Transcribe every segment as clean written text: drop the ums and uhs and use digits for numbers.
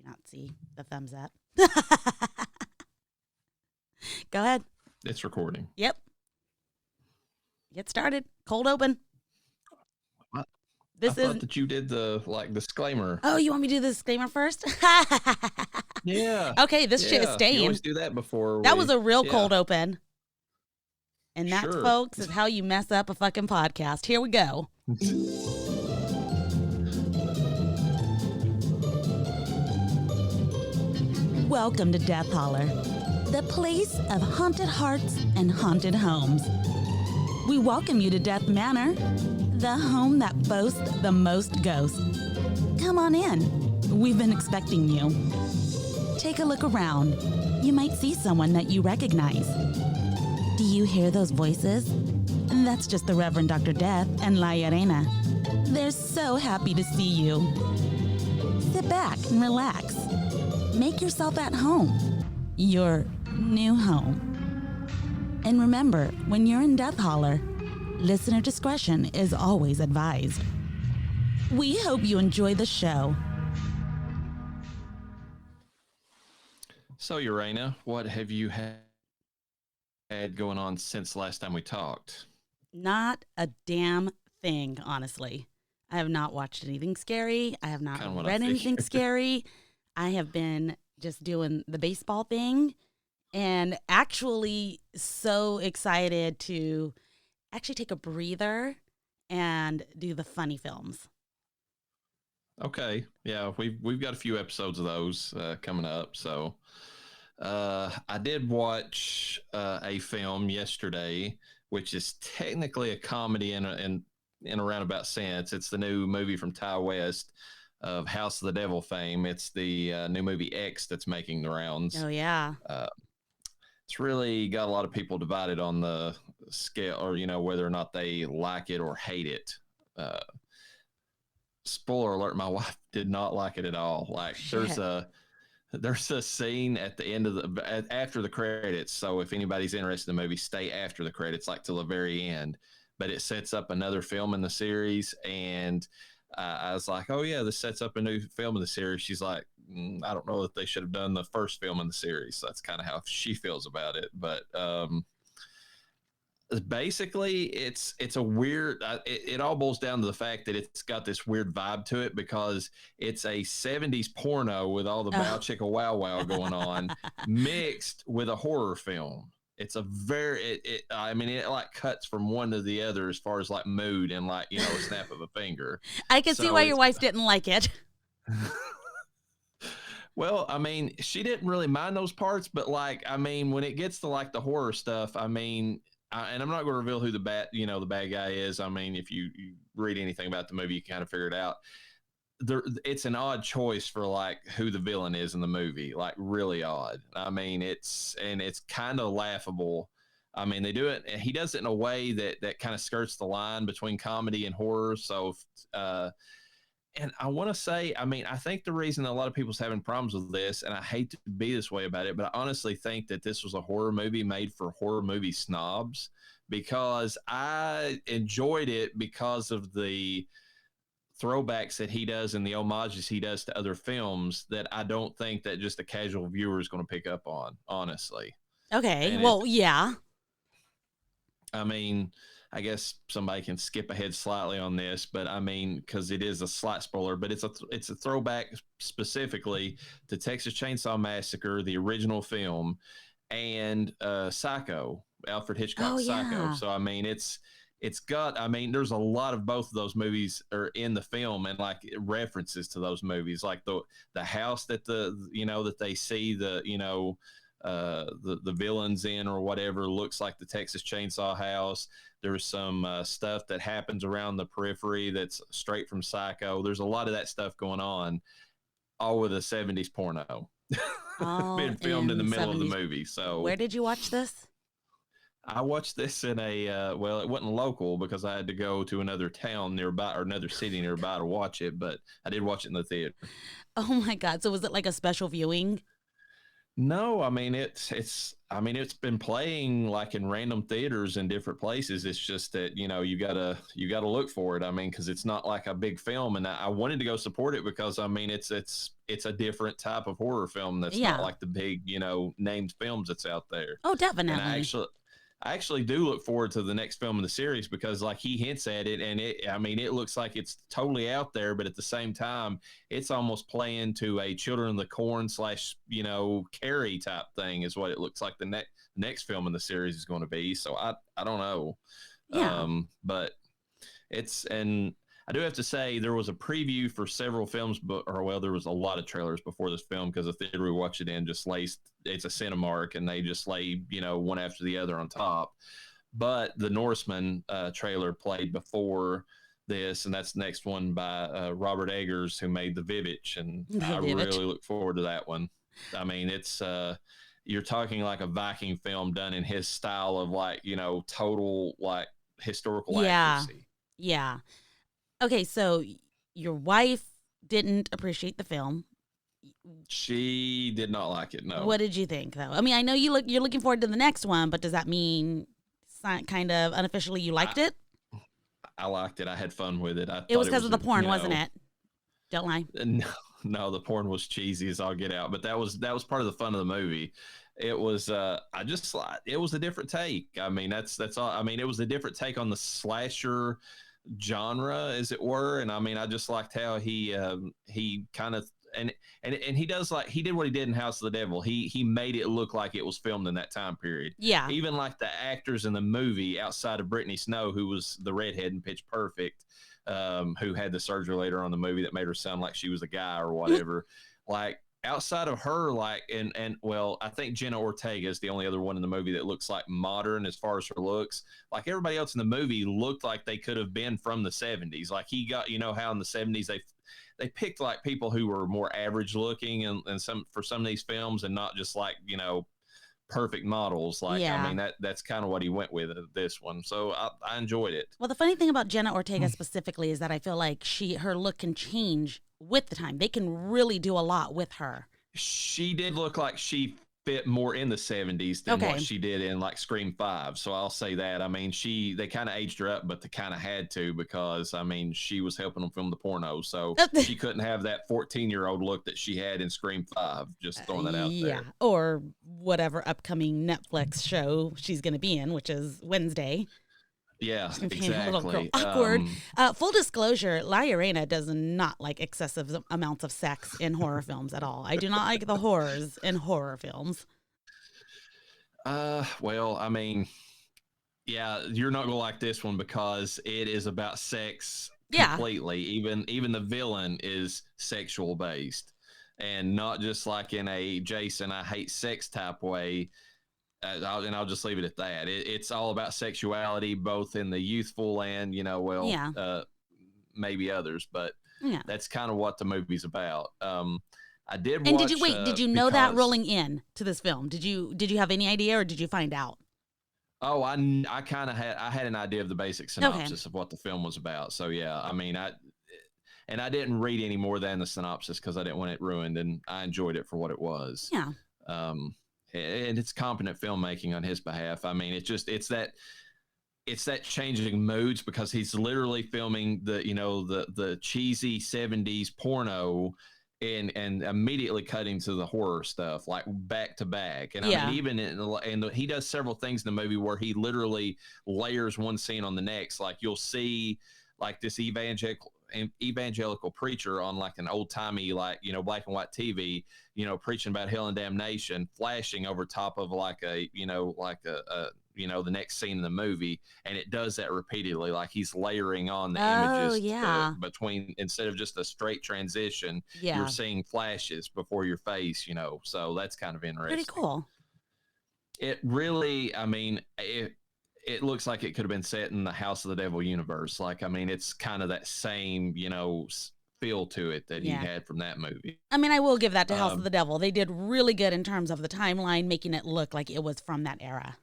not see the thumbs up. Go ahead. It's recording. Yep. Get started. Cold open. I thought that you did the disclaimer. Oh, you want me to do the disclaimer first? Yeah. Okay, this shit is staying. You always do that before. That was a real cold open. And that, Sure. folks, is how you mess up a fucking podcast. Here we go. Welcome to Death Holler, the place of haunted hearts and haunted homes. We welcome you to Death Manor, the home that boasts the most ghosts. Come on in. We've been expecting you. Take a look around. You might see someone that you recognize. Do you hear those voices? That's just the Reverend Dr. Death and Llareyna. They're so happy to see you. Sit back and relax. Make yourself at home. Your new home. And remember, when you're in Death Holler, listener discretion is always advised. We hope you enjoy the show. So, Llareyna, what have you had going on since last time we talked? Not a damn thing, honestly. I have not watched anything scary. I have not read anything scary. I have been just doing the baseball thing and actually so excited to actually take a breather and do the funny films. Okay. Yeah, we've got a few episodes of those coming up. So I did watch a film yesterday, which is technically a comedy in a roundabout sense. It's the new movie from Ty West of House of the Devil fame. It's the new movie X that's making the rounds. Oh, yeah. It's really got a lot of people divided on the scale, or, whether or not they like it or hate it. Spoiler alert, my wife did not like it at all. There's a scene at the end of after the credits. So if anybody's interested in the movie, stay after the credits, till the very end. But it sets up another film in the series, and I was like, oh yeah, this sets up a new film in the series. She's like, I don't know that they should have done the first film in the series. So that's kind of how she feels about it. But basically, it's a weird. It all boils down to the fact that it's got this weird vibe to it because it's a 70s porno with all the bow chicka wow wow going on, mixed with a horror film. It's a very, it cuts from one to the other as far as mood and a snap of a finger. I can see why your wife didn't like it. Well, she didn't really mind those parts, but when it gets to the horror stuff, and I'm not going to reveal who the bad guy is. If you read anything about the movie, you can kind of figure it out. It's an odd choice for who the villain is in the movie, really odd. It's kind of laughable. They do it, and he does it in a way that kind of skirts the line between comedy and horror. So, and I want to say, I think the reason a lot of people's having problems with this, and I hate to be this way about it, but I honestly think that this was a horror movie made for horror movie snobs, because I enjoyed it because of the throwbacks that he does and the homages he does to other films that I don't think that just a casual viewer is going to pick up on, honestly. Okay. And well, yeah. I guess somebody can skip ahead slightly on this, but because it is a slight spoiler, but it's a throwback specifically to Texas Chainsaw Massacre, the original film, and Psycho, Alfred Hitchcock's Psycho. So it's got, there's a lot of both of those movies are in the film, and references to those movies, the house that that they see the villains in or whatever looks like the Texas Chainsaw house. There's some stuff that happens around the periphery that's straight from Psycho. There's a lot of that stuff going on, all with a 70s porno being filmed in the middle of the movie. So where did you watch this? I watched this in it wasn't local because I had to go to another town nearby or another city nearby to watch it, but I did watch it in the theater. Oh my God. So was it like a special viewing? No, it's I mean, it's been playing like in random theaters in different places. It's just that, you gotta look for it. I mean, because it's not like a big film, and I wanted to go support it because I mean, it's a different type of horror film that's not Yeah. like the big, named films that's out there. Oh, And definitely. I actually do look forward to the next film in the series because like he hints at it, and I mean, it looks like it's totally out there, but at the same time, it's almost playing to a Children of the Corn / Carrie type thing is what it looks like the next film in the series is going to be. So I don't know. Yeah. But and I do have to say there was a preview for several films, there was a lot of trailers before this film because the theater we watched it in just lays, it's a Cinemark and they just lay, one after the other on top. But the Norseman trailer played before this, and that's the next one by Robert Eggers, who made The Vivitch, and I really look forward to that one. I mean, it's you're talking like a Viking film done in his style of like, total like historical accuracy. Yeah. Okay, so your wife didn't appreciate the film. She did not like it. No. What did you think, though? I mean, I know you're looking forward to the next one, but does that mean kind of unofficially you liked it? I liked it. I had fun with it. It was because of the porn, wasn't it? Don't lie. No, the porn was cheesy as all get out, but that was part of the fun of the movie. It was it was a different take. I mean, that's all. I mean, it was a different take on the slasher genre, as it were, and I mean, I just liked how he kind of and he does, like, he did what he did in House of the Devil. He made it look like it was filmed in that time period. Yeah. Even like the actors in the movie, outside of Brittany Snow, who was the redhead in Pitch Perfect, who had the surgery later on in the movie that made her sound like she was a guy or whatever. Like, outside of her, like, and well, I think Jenna Ortega is the only other one in the movie that looks like modern as far as her looks. Like, everybody else in the movie looked like they could have been from the 70s. Like, he got, how in the 70s they picked like people who were more average looking and for some of these films, and not just like, perfect models. Like, yeah. I mean, that's kind of what he went with this one. So I enjoyed it. Well, the funny thing about Jenna Ortega specifically is that I feel like her look can change with the time. They can really do a lot with her. She did look like she fit more in the 70s than what she did in like Scream 5. So I'll say that. I mean, they kind of aged her up, but they kind of had to, because I mean, she was helping them film the porno. So she couldn't have that 14-year-old look that she had in Scream 5. Just throwing that out there. Or whatever upcoming Netflix show she's going to be in, which is Wednesday. Yeah, exactly. Awkward. Full disclosure, Llareyna does not like excessive amounts of sex in horror films at all. I do not like the horrors in horror films. Well, I mean, yeah, you're not gonna like this one because it is about sex completely. Even the villain is sexual based, and not just like in a Jason, I hate sex type way. I'll just leave it at that. It's all about sexuality, both in the youthful and, maybe others, but that's kind of what the movie's about. I did watch. And did you know that rolling in to this film? Did you have any idea, or did you find out? Oh, I kind of had an idea of the basic synopsis of what the film was about. So yeah, I mean, I didn't read any more than the synopsis because I didn't want it ruined, and I enjoyed it for what it was. Yeah. And it's competent filmmaking on his behalf. I mean, it's that changing moods, because he's literally filming the cheesy 70s porno and immediately cutting to the horror stuff, like back to back. And I mean, even he does several things in the movie where he literally layers one scene on the next. Like, you'll see like this evangelical preacher on like an old timey, like, black and white TV, preaching about hell and damnation, flashing over top of like the next scene in the movie. And it does that repeatedly. Like, he's layering on the images between, instead of just a straight transition, you're seeing flashes before your face, so that's kind of interesting. Pretty cool. It really, I mean, it looks like it could have been set in the House of the Devil universe. Like, I mean, it's kind of that same, feel to it that he had from that movie. I mean, I will give that to House of the Devil. They did really good in terms of the timeline, making it look like it was from that era.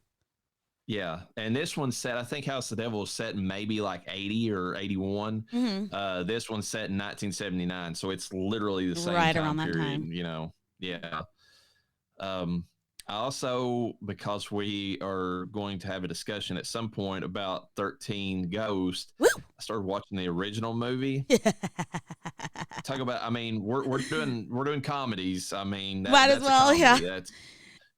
Yeah. And this one's set, I think House of the Devil was set in maybe like 80 or 81. Mm-hmm. This one's set in 1979. So it's literally the same right time around that period, time. Yeah. Also, because we are going to have a discussion at some point about 13 Ghosts, Woo! I started watching the original movie. Talk about, I mean, we're doing comedies. I mean, Might as that's well, a comedy.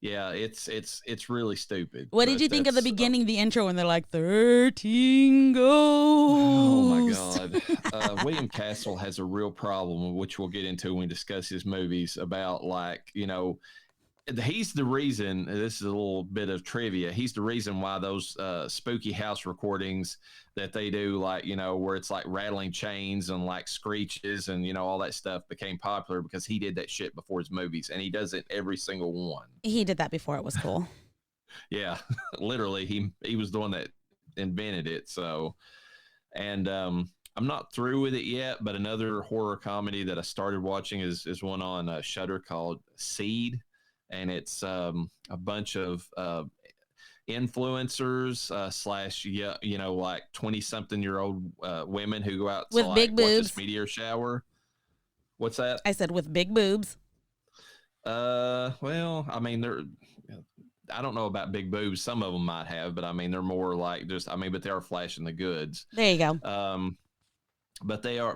yeah. It's really stupid. What did you think of the beginning, the intro, when they're like 13 Ghosts? Oh my God. William Castle has a real problem, which we'll get into when we discuss his movies, about he's the reason. This is a little bit of trivia. He's the reason why those spooky house recordings that they do, where it's like rattling chains and like screeches and all that stuff, became popular because he did that shit before his movies, and he does it every single one. He did that before it was cool. Yeah, literally, he was the one that invented it. So, and I'm not through with it yet, but another horror comedy that I started watching is one on Shudder called Seed. And it's a bunch of influencers like 20-something-year-old women who go out with to big boobs. Watch this meteor shower. What's that? I said with big boobs. Well, I mean, I don't know about big boobs. Some of them might have, but I mean, they're more like but they are flashing the goods. There you go. But they're,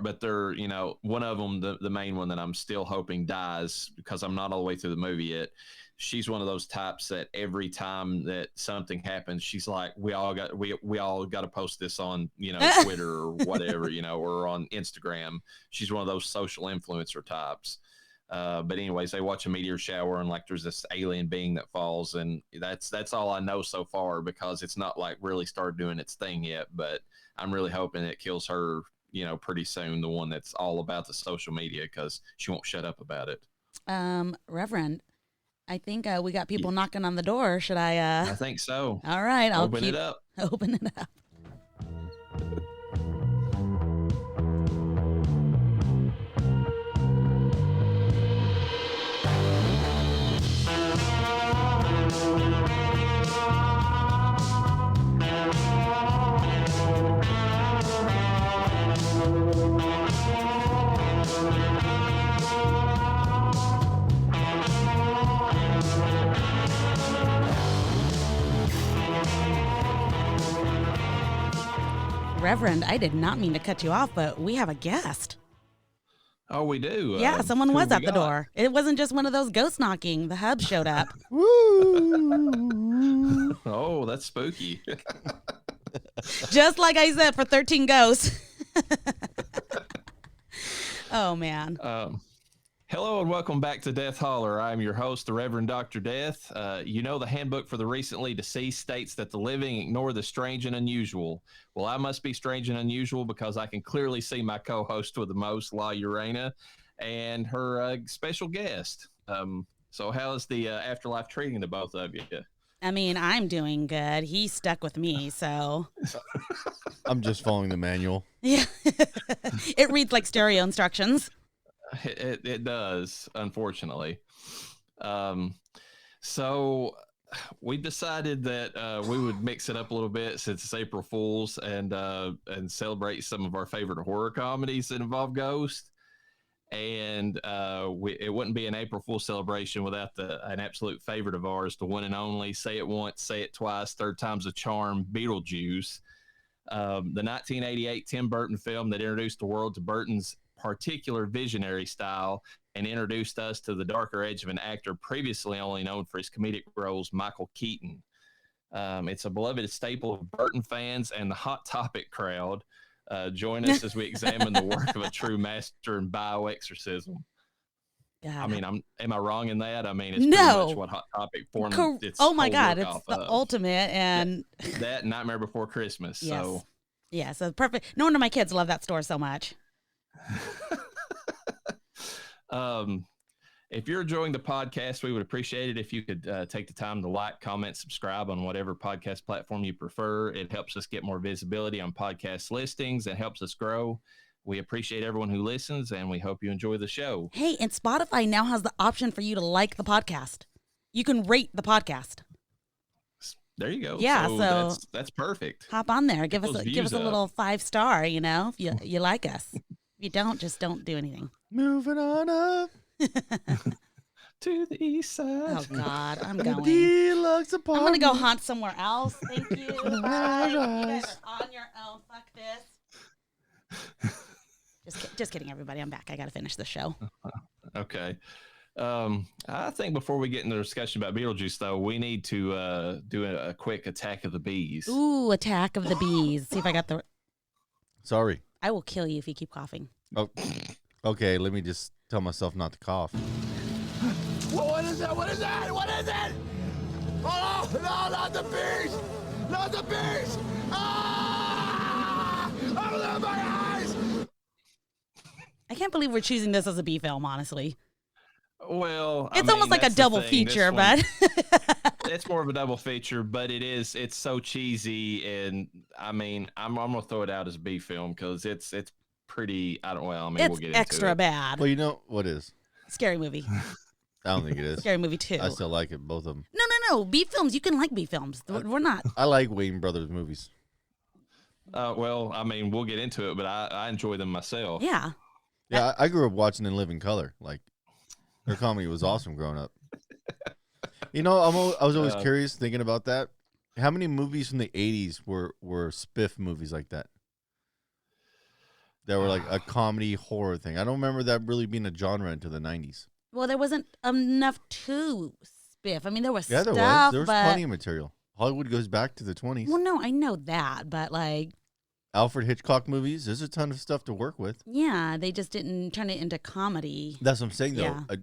one of them, the main one that I'm still hoping dies because I'm not all the way through the movie yet. She's one of those types that every time that something happens, she's like, we all got to post this on, Twitter or whatever, or on Instagram. She's one of those social influencer types. But anyways, they watch a meteor shower and like there's this alien being that falls, and that's all I know so far because it's not like really started doing its thing yet. But I'm really hoping it kills her, pretty soon, the one that's all about the social media, because she won't shut up about it. Reverend, I think we got people knocking on the door. Should I? I think so. All right, I'll open it up. Open it up. Reverend, I did not mean to cut you off, but we have a guest. Oh, we do? Yeah, someone was at the door. It wasn't just one of those ghost knocking. The hub showed up. Woo! Oh, that's spooky. Just like I said, for 13 ghosts. Oh, man. Hello and welcome back to Death Holler. I'm your host, the Reverend Dr. Death. The handbook for the recently deceased states that the living ignore the strange and unusual. Well, I must be strange and unusual because I can clearly see my co-host with the most, Llareyna, and her special guest. So how is the afterlife treating the both of you? I mean, I'm doing good. He's stuck with me, so. I'm just following the manual. Yeah. It reads like stereo instructions. It does, unfortunately. So we decided that we would mix it up a little bit since it's April Fool's and celebrate some of our favorite horror comedies that involve ghosts. And it wouldn't be an April Fool's celebration without an absolute favorite of ours, the one and only, say it once, say it twice, third time's a charm, Beetlejuice. The 1988 Tim Burton film that introduced the world to Burton's particular visionary style and introduced us to the darker edge of an actor previously only known for his comedic roles, Michael Keaton. It's a beloved staple of Burton fans and the Hot Topic crowd. Join us as we examine the work of a true master in bioexorcism. God. I mean, am I wrong in that? I mean, it's no. pretty much what Hot Topic formed. Oh my God, it's the ultimate. And that Nightmare Before Christmas. Yes. So yeah, so perfect. No wonder my kids love that store so much. If you're enjoying the podcast, we would appreciate it if you could take the time to like, comment, subscribe on whatever podcast platform you prefer. It helps us get more visibility on podcast listings and helps us grow. We appreciate everyone who listens, and we hope you enjoy the show. Hey, and Spotify now has the option for you to like the podcast. You can rate the podcast. There you go. Yeah, so that's perfect. Hop on there. Give us a little 5-star, if you like us. If you don't, just don't do anything. Moving on up. to the east side. Oh God, I'm going. Deluxe I'm gonna apartment. go haunt somewhere else. Thank you. Bye. You guys are on your own. Fuck this. Just kidding, everybody. I'm back. I gotta finish the show. Okay. I think before we get into the discussion about Beetlejuice, though, we need to do a quick attack of the bees. Ooh, attack of the bees. See if I got the. Sorry. I will kill you if you keep coughing. Oh, okay. Let me just tell myself not to cough. What is that? What is that? What is it? Oh, no, not the bees! Not the bees! Ah! Open up my eyes! I can't believe we're choosing this as a bee film, honestly. Well, It's almost like a double feature, but it's more of a double feature, but it's so cheesy, and I mean, I'm gonna throw it out as a B film because it's pretty. We'll get into it. Extra bad. Well, you know what is? Scary movie. I don't think it is. Scary movie 2. I still like it, both of them. No. B films. You can like B films. We're not. I like Wayne Brothers movies. Well, I mean, we'll get into it, but I enjoy them myself. Yeah. Yeah, I grew up watching In Living Color. Like, their comedy was awesome growing up. You know, I was always curious thinking about that. How many movies from the 80s were spiff movies like that? That were like a comedy horror thing. I don't remember that really being a genre until the 90s. Well, there wasn't enough to spiff. I mean, there was Yeah, there stuff, was. There was but... plenty of material. Hollywood goes back to the 20s. Well, no, I know that, but like... Alfred Hitchcock movies, there's a ton of stuff to work with. Yeah, they just didn't turn it into comedy. That's what I'm saying, though. Yeah.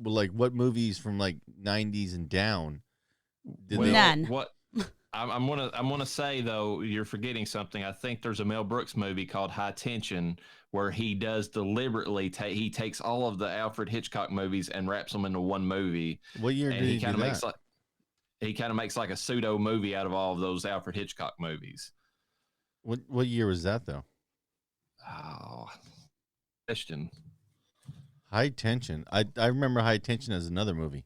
Like, what movies from, like, 90s and down did Well, they... None. What I'm gonna say though, you're forgetting something. I think there's a Mel Brooks movie called High Tension where he does deliberately he takes all of the Alfred Hitchcock movies and wraps them into one movie. What year And did he he do kind of that? makes like a pseudo movie out of all of those Alfred Hitchcock movies. What year was that, though? Oh, question. High Tension. I remember High Tension as another movie.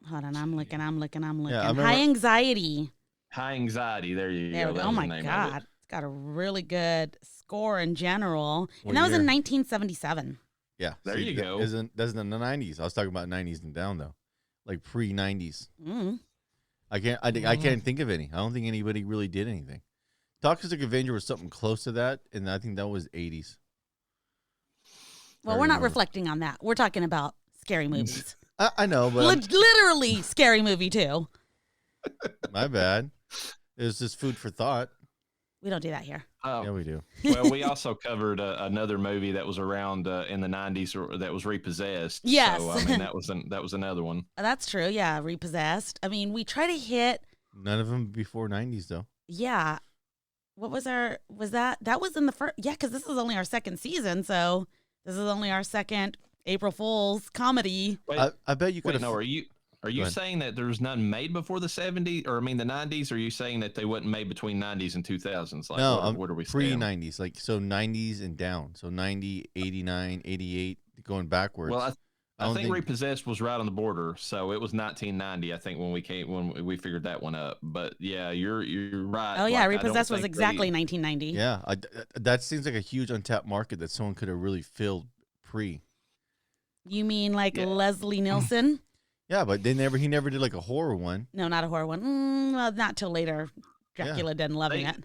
Hold on, I'm looking. Yeah, I High remember- Anxiety. High Anxiety. There you There go. we go. That Oh was the my name of God. it. It's got a really good score in general. What And that was in year? 1977. Yeah. There you go. That's in the 90s. I was talking about 90s and down, though. Like pre-90s. Mm. I can't think of any. I don't think anybody really did anything. Toxic Avenger was something close to that, and I think that was 80s. Well, I we're not remember. reflecting on that. We're talking about scary movies. I know, but Literally Scary Movie 2. my bad. It was just food for thought. We don't do that here. Yeah, we do. Well, we also covered another movie that was around in the 90s that was Repossessed. Yes. So, I mean, that was another one. That's true. Yeah, Repossessed. I mean, we try to hit, None of them before 90s, though. yeah. What was that was in the first, yeah, because this is only our second season. So this is only our second April Fool's comedy. Wait, I bet you could wait, have. no, are you ahead. saying that there's none made before the 70s, or I mean the 90s? Or are you saying that they wasn't made between 90s and 2000s? Like, No, what are we saying? pre-90s. Like, so 90s and down. So 90, 89, 88, going backwards. Well, I don't think Repossessed was right on the border, so it was 1990. I think when we figured that one up. But yeah, you're right. Oh, yeah, Like, I don't Repossessed was think exactly 1990. Yeah, that seems like a huge untapped market that someone could have really filled pre. You mean like Yeah. Leslie Nielsen? Yeah, but he never did like a horror one. No, not a horror one. Well, not till later. Dracula didn't loving it.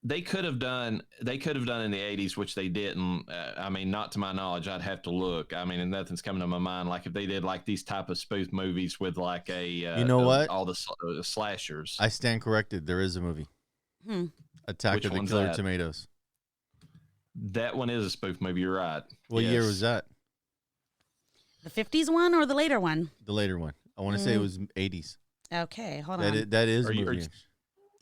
They could have done in the 80s, which they didn't. I mean, not to my knowledge. I'd have to look. I mean, and nothing's coming to my mind. Like if they did like these type of spoof movies with like a You know what? all the slashers. I stand corrected. There is a movie, Attack Which of the one's Killer that? Tomatoes. That one is a spoof movie. You're right. What year Yes. was that? The 50s one or the later one? The later one. I want to say it was 80s. Okay, hold on. That is Are a you- movie.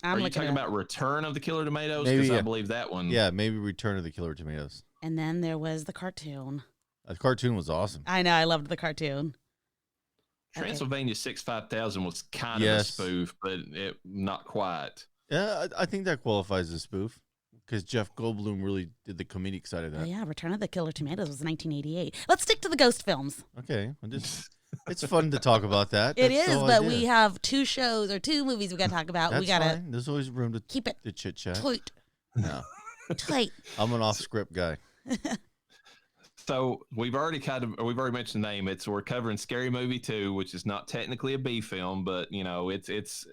I'm Are you looking talking at about Return of the Killer Tomatoes? Maybe, Because yeah. I believe that one. Yeah, maybe Return of the Killer Tomatoes. And then there was the cartoon. The cartoon was awesome. I know, I loved the cartoon. Transylvania 65000 was kind Yes. of a spoof, but it not quite. Yeah, I think that qualifies as a spoof because Jeff Goldblum really did the comedic side of Oh that. yeah, Return of the Killer Tomatoes was 1988. Let's stick to the ghost films. Okay, it's fun to talk about that. It That's the is, whole but idea. we have 2 shows or 2 movies we got to talk about. That's we got to fine. There's always room to keep it chit chat. tight. No, Tight. I'm an off script guy. So we've already mentioned the name. We're covering Scary Movie 2, which is not technically a B film, but you know it's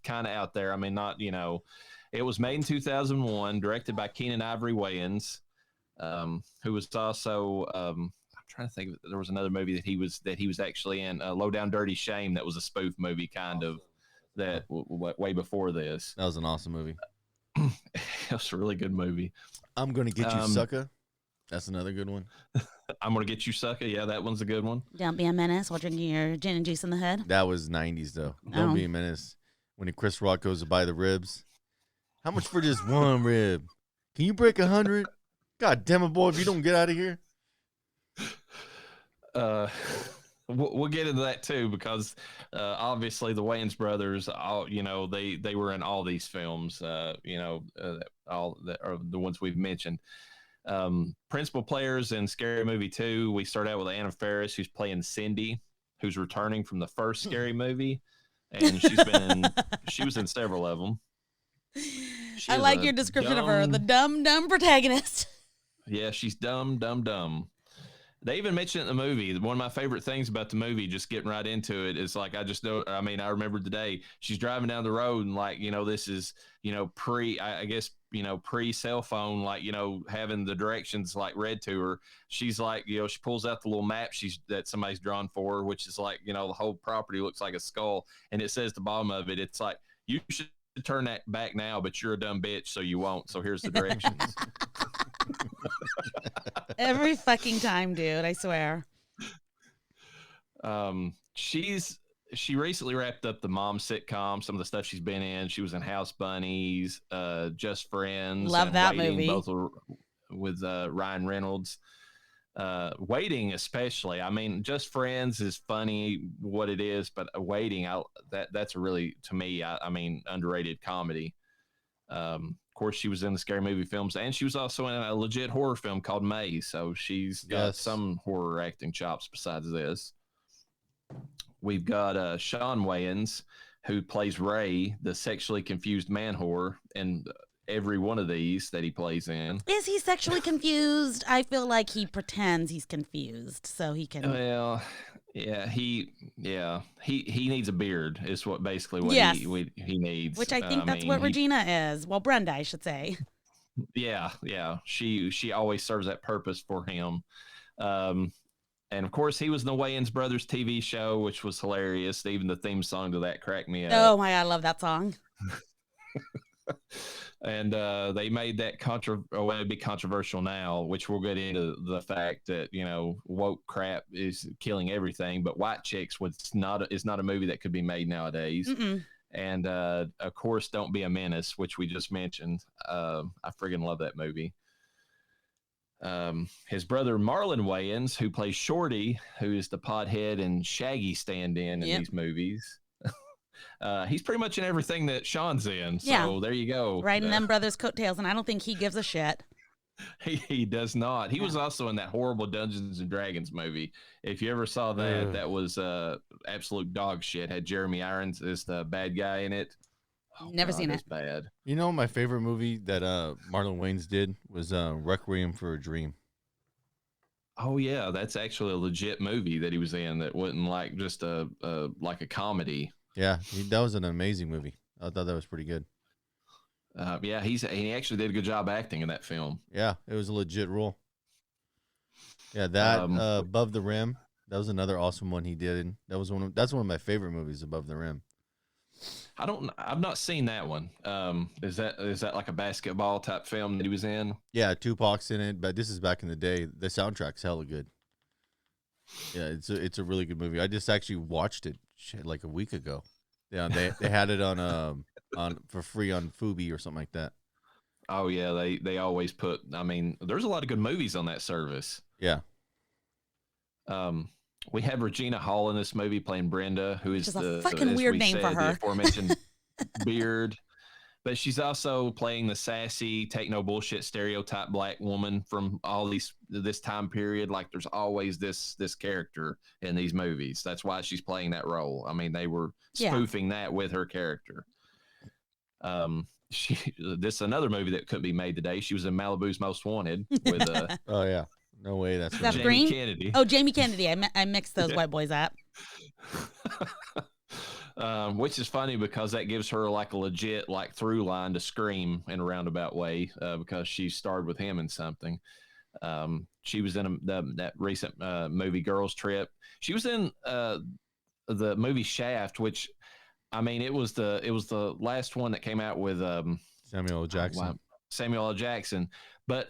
kind of out there. I mean, not it was made in 2001, directed by Keenan Ivory Wayans, who was also I'm trying to think. There was another movie that he was actually in, Low Down Dirty Shame, that was a spoof movie kind of that way before this. That was an awesome movie. It was a really good movie. I'm gonna get you, sucker. That's another good one. I'm gonna get you, sucker. Yeah, that one's a good one. Don't be a menace while drinking your gin and juice in the hood. That was 90s though. Don't be a menace. When Chris Rock goes to buy the ribs, how much for just one rib? Can you break 100? God damn it, boy! If you don't get out of here. We'll get into that too, because obviously the Wayans brothers, they were in all these films. All that are the ones we've mentioned. Principal players in Scary Movie 2, we start out with Anna Faris, who's playing Cindy, who's returning from the first Scary Movie, and she was in several of them. I like your description of her, the dumb protagonist. Yeah, she's dumb. They even mention it in the movie. One of my favorite things about the movie, just getting right into it, is like, I remember today, she's driving down the road and like, this is, pre cell phone, like, having the directions like read to her. She's like, she pulls out the little map that somebody's drawn for her, which is like, the whole property looks like a skull. And it says at the bottom of it, it's like, you should turn that back now, but you're a dumb bitch, so you won't. So here's the directions. Every fucking time, dude, I swear. She recently wrapped up the mom sitcom, some of the stuff she's been in. She was in House Bunnies, Just Friends. Love that Waiting, movie. both with Ryan Reynolds. Waiting especially. I mean, Just Friends is funny what it is, but Waiting, that's a really, to me, underrated comedy. Of course, she was in the Scary Movie films, and she was also in a legit horror film called Maze. So she's got some horror acting chops besides this. We've got Sean Wayans, who plays Ray, the sexually confused man whore, in every one of these that he plays in. Is he sexually confused? I feel like he pretends he's confused so he can. Well, yeah, he needs a beard. Is what basically what he needs. Which I think that's what Regina is. Well, Brenda, I should say. Yeah. She always serves that purpose for him. And of course, he was in the Wayans Brothers TV show, which was hilarious. Even the theme song to that cracked me up. Oh my God, I love that song. And they made that it'd be controversial now, which we'll get into the fact that woke crap is killing everything. But White Chicks is not a movie that could be made nowadays. Mm-mm. And of course, Don't Be a Menace, which we just mentioned. I friggin' love that movie. His brother Marlon Wayans, who plays Shorty, who is the pothead and Shaggy stand-in these movies. He's pretty much in everything that Sean's in. So there you go. Riding them brothers' coattails, and I don't think he gives a shit. He does not. He was also in that horrible Dungeons and Dragons movie. If you ever saw that, that was absolute dog shit. Had Jeremy Irons as the bad guy in it. Never seen it. Bad. My favorite movie that Marlon Wayans did was Requiem for a Dream. Oh yeah, that's actually a legit movie that he was in. That wasn't like just a comedy. Yeah, that was an amazing movie. I thought that was pretty good. He actually did a good job acting in that film. Yeah, it was a legit role. Yeah, that Above the Rim, that was another awesome one he did. That's one of my favorite movies, Above the Rim. I've not seen that one. Is that like a basketball type film that he was in? Yeah, Tupac's in it, but this is back in the day. The soundtrack's hella good. Yeah, it's a really good movie. I just actually watched it like a week ago. Yeah, they had it on for free on Fubi or something like that. Oh yeah, they always put. I mean, there's a lot of good movies on that service. Yeah. We have Regina Hall in this movie playing Brenda, who is a fucking weird name for her. The aforementioned beard. But she's also playing the sassy, take no bullshit stereotype black woman from this time period. Like there's always this character in these movies. That's why she's playing that role. I mean, they were spoofing that with her character. This is another movie that couldn't be made today. She was in Malibu's Most Wanted with oh yeah, No way. That's that Jamie Green? Kennedy. Oh, Jamie Kennedy. I mixed those white boys up. Which is funny because that gives her like a legit like through line to Scream in a roundabout way because she starred with him in something. She was in that recent movie Girls Trip. She was in the movie Shaft, which I mean it was the last one that came out with Samuel L. Jackson. Samuel L. Jackson, but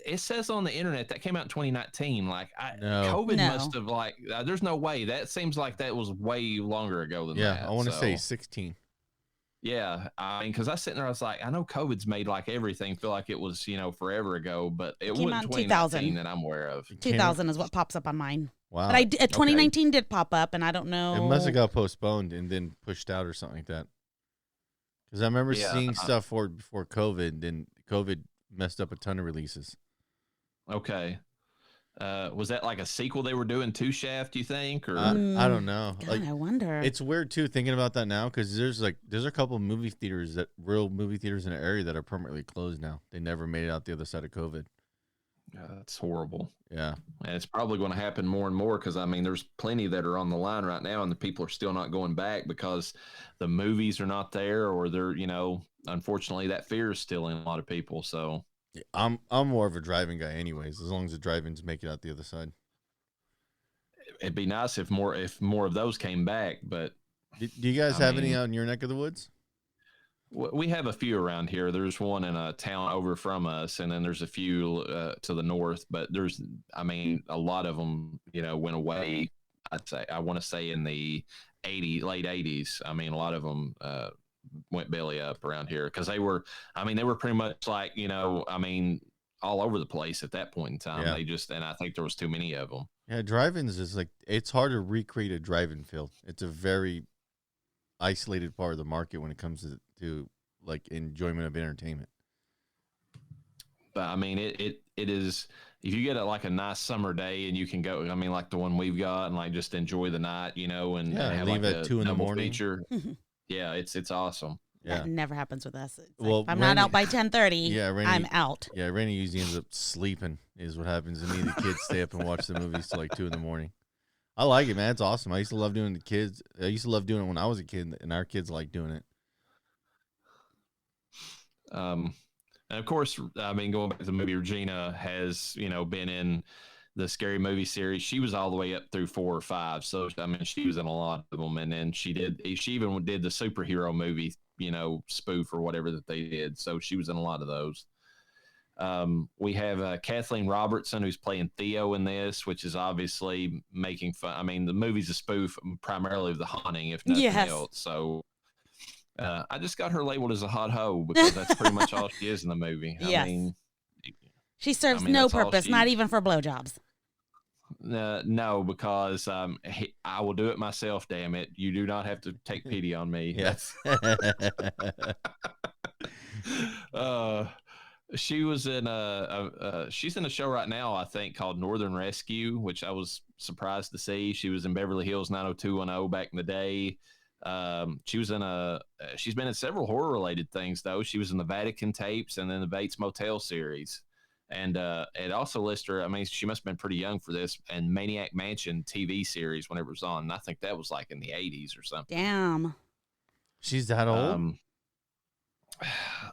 it says on the internet that came out in 2019. Like, COVID must have there's no way. That seems like that was way longer ago than that. Yeah, I want to say 16. Yeah, I mean, because I was sitting there, I was like, I know COVID's made like everything feel like it was, forever ago, but it came wasn't out in 2000 that I'm aware of. 2000 is what pops up on mine. Wow. But 2019 did pop up, and I don't know. It must have got postponed and then pushed out or something like that. Because I remember seeing stuff before COVID, and COVID messed up a ton of releases. Okay. Was that like a sequel they were doing to Shaft, you think? Or I don't know. God, I wonder. It's weird, too, thinking about that now, because there's a couple of real movie theaters in the area that are permanently closed now. They never made it out the other side of COVID. That's horrible. Yeah. And it's probably going to happen more and more because, I mean, there's plenty that are on the line right now, and the people are still not going back because the movies are not there, or they're, unfortunately, that fear is still in a lot of people. So I'm more of a driving guy anyways, as long as the drive-ins make it out the other side. It'd be nice if more of those came back, but Do you guys have any out in your neck of the woods? We have a few around here. There's one in a town over from us, and then there's a few to the north. But a lot of them, went away. I want to say in the late 80s. I mean, a lot of them went belly up around here because they were pretty much like, all over the place at that point in time. Yeah. And I think there was too many of them. Yeah, drive-ins is it's hard to recreate a drive-in feel. It's a very isolated part of the market when it comes to like enjoyment of entertainment. But I mean, it is, if you get a nice summer day and you can go, I mean, like the one we've got, and like just enjoy the night, and have leave like at 2 a.m. feature. Yeah, it's awesome. Yeah. That never happens with us. It's Well, if I'm not out by 10:30, I'm out. Yeah, Rainey usually ends up sleeping is what happens to me. The kids stay up and watch the movies till like 2 a.m. I like it, man. It's awesome. I used to love doing the kids. I used to love doing it when I was a kid, and our kids like doing it. And of course, I mean, going back to the movie, Regina has, been in the Scary Movie series. She was all the way up through 4 or 5. So, I mean, she was in a lot of them. And then she even did the superhero movie, spoof or whatever that they did. So she was in a lot of those. We have Kathleen Robertson, who's playing Theo in this, which is obviously making fun. I mean, the movie's a spoof primarily of The Haunting, if nothing else. So I just got her labeled as a hot hoe because that's pretty much all she is in the movie. Yes. I mean, she serves no purpose, not even for blowjobs. No, because I will do it myself, damn it. You do not have to take pity on me. Yes. She was in she's in a show right now, I think, called Northern Rescue, which I was surprised to see. She was in Beverly Hills 90210 back in the day. She's been in several horror related things though. She was in the Vatican tapes and then the Bates Motel series. And it also lists her, I mean, she must have been pretty young for this, and Maniac Mansion TV series whenever it was on. And I think that was like in the 80s or something. Damn. She's that old?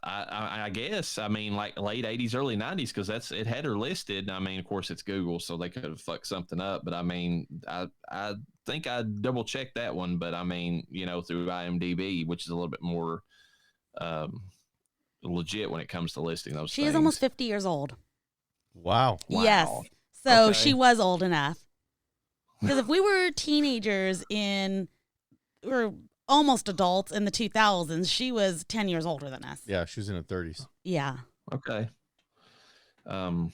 I guess. I mean, like late 80s, early 90s, because it had her listed. I mean, of course, it's Google, so they could have fucked something up. But I mean, I think I double checked that one. But I mean, through IMDb, which is a little bit more legit when it comes to listing those. She is almost 50 years old. Wow. Yes. So she was old enough. Because if we were teenagers or almost adults in the 2000s, she was 10 years older than us. Yeah, she was in her 30s. Yeah. Okay. Well,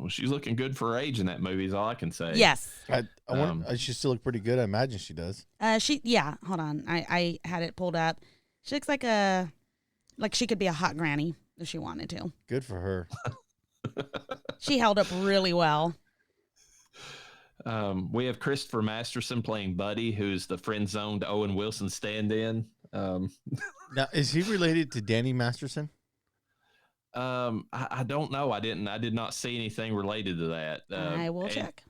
she's looking good for her age in that movie is all I can say. Yes. I wonder, she still look pretty good. I imagine she does. Hold on. I had it pulled up. She looks like she could be a hot granny if she wanted to. Good for her. She held up really well. We have Christopher Masterson playing Buddy, who's the friend-zoned Owen Wilson stand-in. Now, is he related to Danny Masterson? I don't know. I did not see anything related to that. I will check.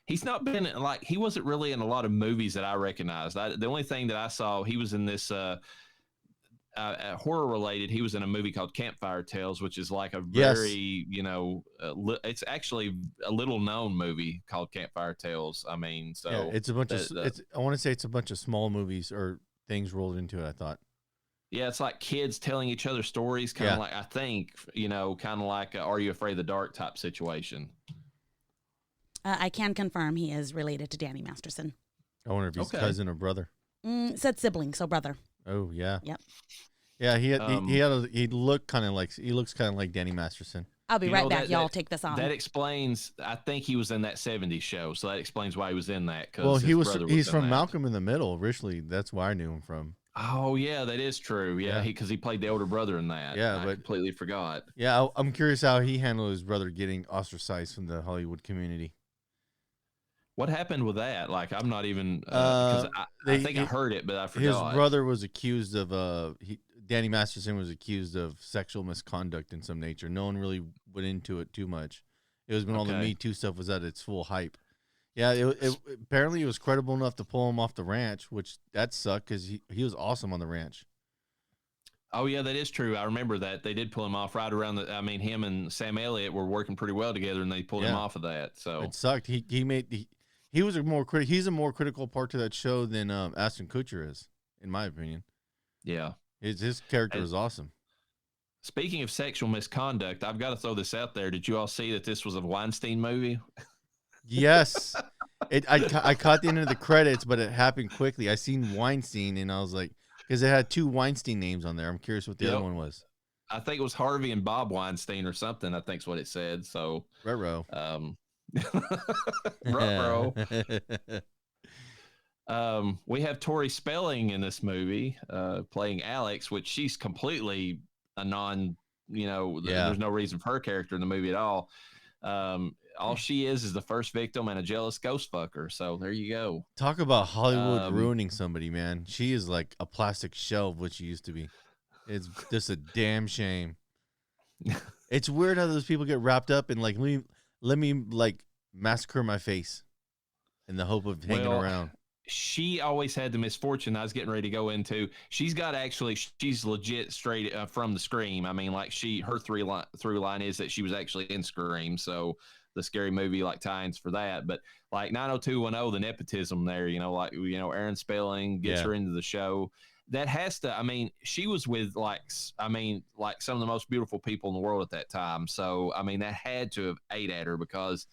He's not been he wasn't really in a lot of movies that I recognized. The only thing that I saw, he was in this horror related. He was in a movie called Campfire Tales, which is like a very, it's actually a little known movie called Campfire Tales. I mean, so yeah, it's a bunch of, I want to say it's a bunch of small movies or things rolled into it, I thought. Yeah, it's like kids telling each other stories, kind of like, I think, kind of like a Are You Afraid of the Dark type situation. I can confirm he is related to Danny Masterson. I wonder if he's cousin or brother. Said sibling, so brother. Oh yeah. Yep. Yeah, he looks kind of like Danny Masterson. I'll be right back. Y'all take this on. That explains. I think he was in that '70s show, so that explains why he was in that. Well, he's from Malcolm in the Middle. Originally, that's where I knew him from. Oh yeah, that is true. Yeah, because he played the older brother in that. Yeah, I completely forgot. Yeah, I'm curious how he handled his brother getting ostracized from the Hollywood community. What happened with that? Like, I'm not even because I think I heard it, but I forgot. His brother was accused of Danny Masterson was accused of sexual misconduct in some nature. No one really went into it too much. It was when all the Me Too stuff was at its full hype. Yeah, apparently it was credible enough to pull him off the ranch, which that sucked because he was awesome on the ranch. Oh yeah, that is true. I remember that they did pull him off right around him and Sam Elliott were working pretty well together, and they pulled him off of that. So it sucked. He's a more critical part to that show than Ashton Kutcher is, in my opinion. Yeah, his character is awesome. Speaking of sexual misconduct, I've got to throw this out there. Did you all see that this was a Weinstein movie? Yes. I caught the end of the credits, but it happened quickly. I seen Weinstein, and I was like, because it had 2 Weinstein names on there. I'm curious what the other one was. I think it was Harvey and Bob Weinstein or something. I think's what it said. So, Ruh-roh. We have Tori Spelling in this movie, playing Alex, which she's completely a there's no reason for her character in the movie at all. All she is the first victim and a jealous ghost fucker. So there you go. Talk about Hollywood ruining somebody, man. She is like a plastic shell of what she used to be. It's just a damn shame. It's weird how those people get wrapped up in like, let me like massacre my face in the hope of hanging around. She always had the misfortune I was getting ready to go into. She's legit straight from the Scream. I mean, like her through line is that she was actually in Scream. So the Scary Movie tie-ins for that. But like 90210, the nepotism there, Aaron Spelling gets her into the show. That has to, she was with some of the most beautiful people in the world at that time. So, that had to have ate at her because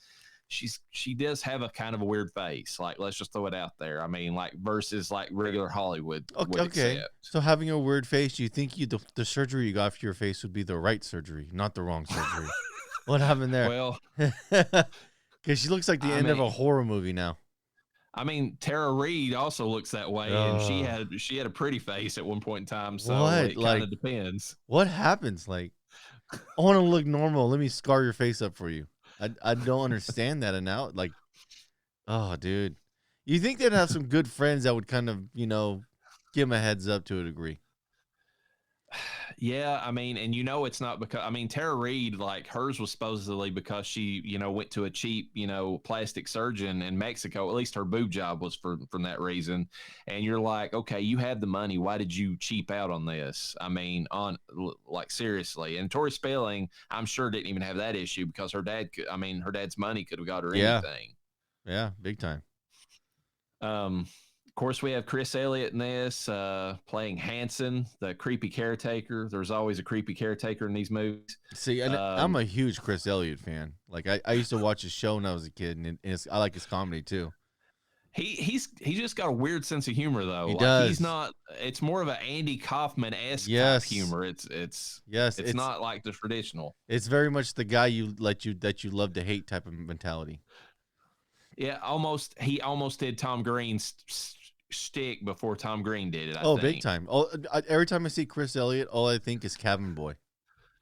she does have a kind of a weird face. Like, let's just throw it out there. Versus regular Hollywood. Okay. So having a weird face, you think the surgery you got for your face would be the right surgery, not the wrong surgery. What happened there? Well, because she looks like the end of a horror movie now. Tara Reid also looks that way, and she had a pretty face at one point in time. So it kind of depends. What happens? Like, I want to look normal. Let me scar your face up for you. I don't understand that. And now, oh, dude, you think they'd have some good friends that would kind of, give them a heads up to a degree. Yeah, and it's not because Tara Reid, hers was supposedly because she went to a cheap plastic surgeon in Mexico. At least her boob job was from that reason. And you're like, okay, you had the money, why did you cheap out on this? Seriously. And Tori Spelling, I'm sure didn't even have that issue because her dad's money could have got her anything. Yeah, big time. Of course, we have Chris Elliott in this, playing Hanson, the creepy caretaker. There's always a creepy caretaker in these movies. See, I'm a huge Chris Elliott fan. Like, I used to watch his show when I was a kid, and I like his comedy too. He's just got a weird sense of humor, though. He does. He's not. It's more of an Andy Kaufman-esque type humor. It's not like the traditional. It's very much the guy that you love to hate type of mentality. Yeah, he almost did Tom Green's shtick before Tom Green did it. I think. Big time. Every time I see Chris Elliott, all I think is Cabin Boy.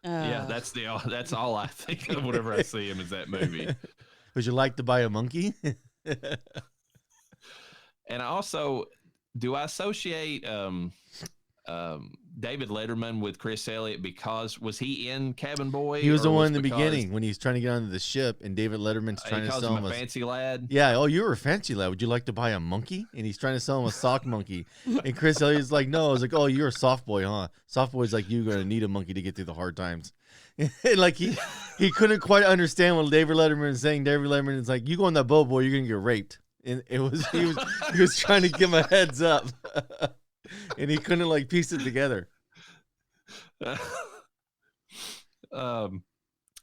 Yeah, that's all I think of whenever I see him is that movie. Would you like to buy a monkey? And also, do I associate David Letterman with Chris Elliott, because was he in Cabin Boy? He was the one in the beginning when he's trying to get onto the ship, and David Letterman's trying to sell him a fancy lad. Yeah, oh, you're a fancy lad. Would you like to buy a monkey? And he's trying to sell him a sock monkey. And Chris Elliott's like, no. I was like, oh, you're a soft boy, huh? Soft boy's like, you're gonna need a monkey to get through the hard times. And like he couldn't quite understand what David Letterman is saying. David Letterman is like, you go on that boat, boy, you're gonna get raped. And he was trying to give him a heads up. And he couldn't like piece it together.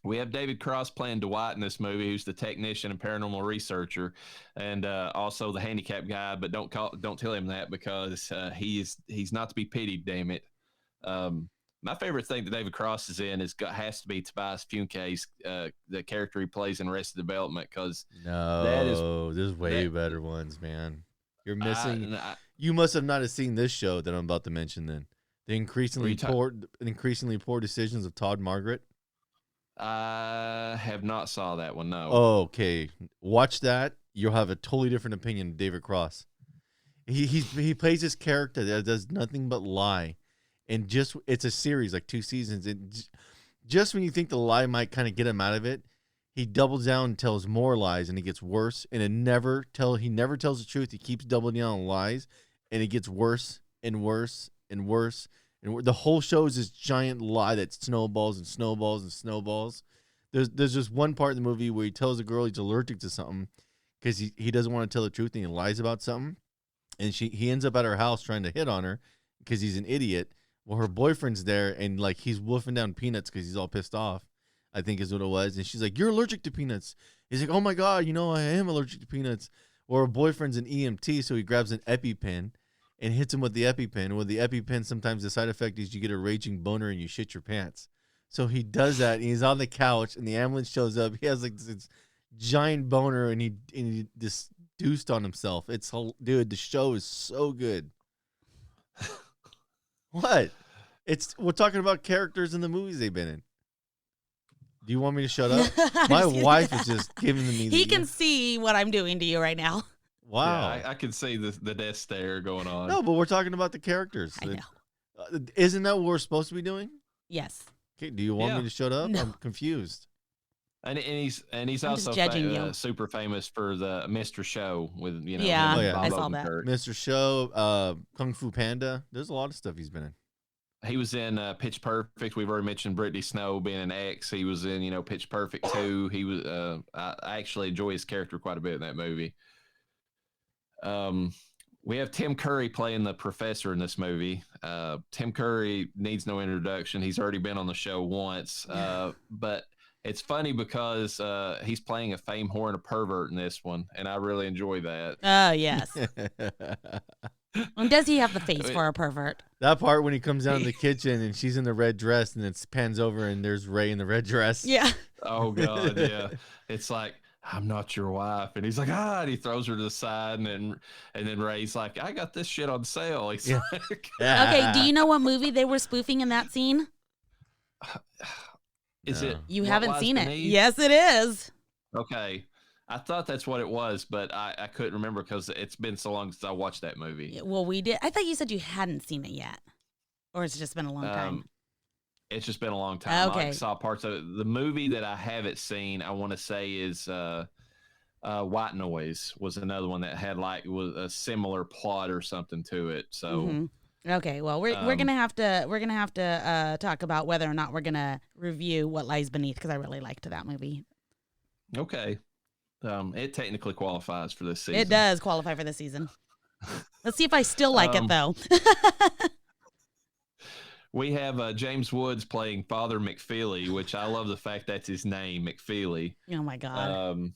We have David Cross playing Dwight in this movie, who's the technician and paranormal researcher, and also the handicapped guy. But don't tell him that, because he's not to be pitied. Damn it. My favorite thing that David Cross is in has to be Tobias Funke's the character he plays in Arrested Development, because there's way better ones, man. You're missing. You must have not have seen this show that I'm about to mention. Then the increasingly poor decisions of Todd Margaret. I have not saw that one. No. Oh, okay, watch that. You'll have a totally different opinion of David Cross. He plays this character that does nothing but lie. And it's a series, like 2 seasons. And just when you think the lie might kind of get him out of it, he doubles down and tells more lies, and it gets worse. And he never tells the truth. He keeps doubling down on lies, and it gets worse and worse and worse. And the whole show is this giant lie that snowballs and snowballs and snowballs. There's just one part in the movie where he tells a girl he's allergic to something because he doesn't want to tell the truth, and he lies about something. And he ends up at her house trying to hit on her because he's an idiot. Well, her boyfriend's there, and like he's wolfing down peanuts because he's all pissed off, I think is what it was. And she's like, "You're allergic to peanuts." He's like, "Oh my God, I am allergic to peanuts." Or her boyfriend's an EMT, so he grabs an EpiPen and hits him with the EpiPen. With the EpiPen, sometimes the side effect is you get a raging boner and you shit your pants. So he does that, and he's on the couch, and the ambulance shows up. He has like this giant boner, and he just deuced on himself. Dude, the show is so good. What? We're talking about characters in the movies they've been in. Do you want me to shut up? My wife is just giving me. He can see what I'm doing to you right now. Wow, yeah, I can see the death stare going on. No, but we're talking about the characters. I know. Isn't that what we're supposed to be doing? Yes. Okay. Do you want me to shut up? No. I'm confused. And he's also super famous for the Mr. Show with Yeah, Bob I saw that. Mr. Show, Kung Fu Panda. There's a lot of stuff he's been in. He was in Pitch Perfect. We've already mentioned Brittany Snow being an ex. He was in Pitch Perfect 2. He was I actually enjoy his character quite a bit in that movie. We have Tim Curry playing the professor in this movie. Tim Curry needs no introduction. He's already been on the show once, but it's funny because he's playing a fame whore and a pervert in this one, and I really enjoy that. Oh, yes. And does he have the face for a pervert? That part when he comes down to the kitchen and she's in the red dress, and it pans over and there's Ray in the red dress. Yeah. Oh, God, yeah. It's like, "I'm not your wife." And he's like, and he throws her to the side, and then Ray's like, "I got this shit on sale." He's like, Okay, do you know what movie they were spoofing in that scene? Is it? You What haven't Lies seen it. Beneath? Yes, it is. Okay. I thought that's what it was, but I couldn't remember because it's been so long since I watched that movie. Yeah, well, we did. I thought you said you hadn't seen it yet. Or it's just been a long time. It's just been a long time. Okay. I saw parts of it. The movie that I haven't seen, I want to say, is White Noise was another one that had was a similar plot or something to it. So Okay, well, we're gonna have to talk about whether or not we're gonna review What Lies Beneath, because I really liked that movie. Okay. It technically qualifies for this season. It does qualify for this season. Let's see if I still like it, though. We have James Woods playing Father McFeely, which I love the fact that's his name, McFeely. Oh, my God.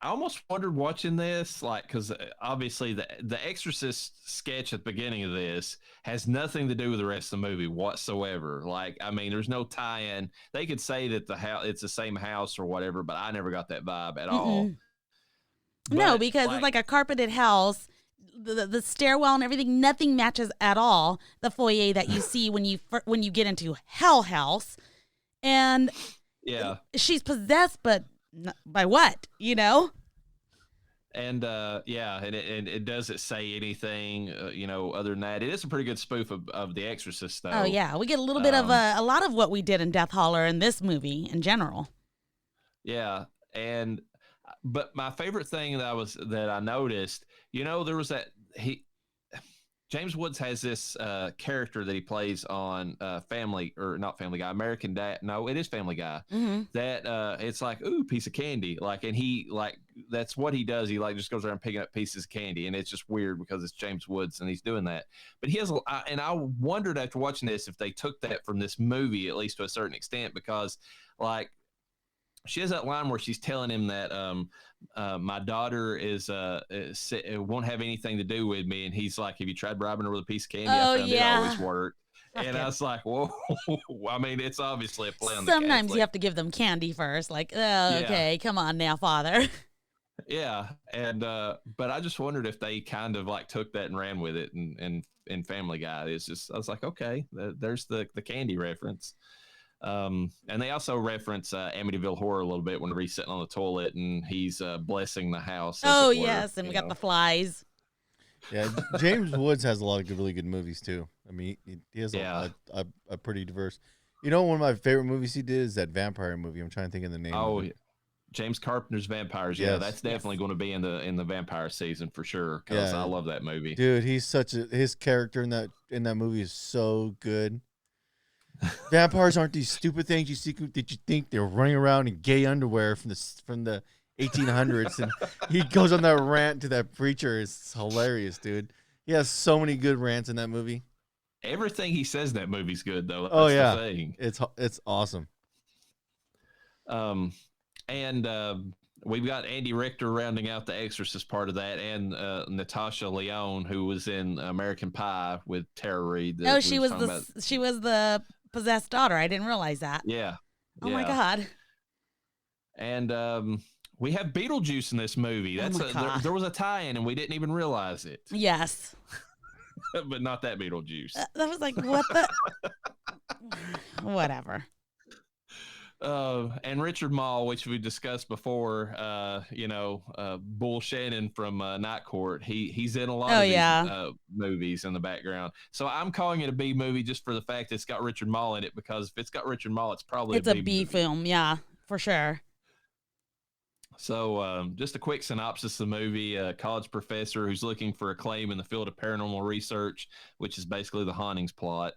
I almost wondered watching this, because obviously the Exorcist sketch at the beginning of this has nothing to do with the rest of the movie whatsoever. There's no tie-in. They could say that it's the same house or whatever, but I never got that vibe at all. No, because it's like a carpeted house. The stairwell and everything, nothing matches at all the foyer that you see when you get into Hell House. And yeah, she's possessed, but by what, And and it doesn't say anything, other than that. It is a pretty good spoof of The Exorcist, though. Oh yeah, we get a little bit of a lot of what we did in Death Holler in this movie in general. Yeah, but my favorite thing that I noticed, there was James Woods has this character that he plays on Family, or not Family Guy, American Dad. No, it is Family Guy. Mm-hmm. That it's like, ooh, piece of candy. Like, and he that's what he does. He just goes around picking up pieces of candy, and it's just weird because it's James Woods and he's doing that. But he has, and I wondered after watching this if they took that from this movie, at least to a certain extent, because like, she has that line where she's telling him that my daughter won't have anything to do with me, and he's like, "Have you tried bribing her with a piece of candy?" Oh, I found yeah. it always worked. And I was like, "Whoa!" I mean, it's obviously a play on the Sometimes Catholic. you have to give them candy first, like, oh, okay, come on now, Father. Yeah, and but I just wondered if they kind of like took that and ran with it, and in Family Guy, it's just, I was like, okay, there's the candy reference. And they also reference Amityville Horror a little bit when he's sitting on the toilet and he's blessing the house. Oh, as it were, yes, and we got the flies. Yeah, James Woods has a lot of really good movies too. I mean, he has a pretty diverse. One of my favorite movies he did is that vampire movie. I'm trying to think of the name. Oh, of it. James Carpenter's Vampires. Yes. Yeah, that's definitely going to be in the vampire season for sure, because I love that movie. Dude, he's his character in that movie is so good. Vampires aren't these stupid things you see that you think they're running around in gay underwear from the 1800s, and he goes on that rant to that preacher. It's hilarious, dude. He has so many good rants in that movie. Everything he says in that movie's good, though. That's the thing. It's awesome. We've got Andy Richter rounding out the Exorcist part of that, and Natasha Lyonne, who was in American Pie with Tara Reid. Oh, she was the possessed daughter. I didn't realize that. Yeah. Oh my God. And we have Beetlejuice in this movie. There was a tie-in, and we didn't even realize it. Yes. But not that Beetlejuice. That was like, what the? Whatever. And Richard Mall, which we discussed before, Bull Shannon from Night Court. He's in a lot of these movies in the background. So I'm calling it a B movie just for the fact that it's got Richard Mall in it, because if it's got Richard Mall, it's probably a B film. Yeah, for sure. So just a quick synopsis of the movie. A college professor who's looking for acclaim in the field of paranormal research, which is basically the Hauntings plot,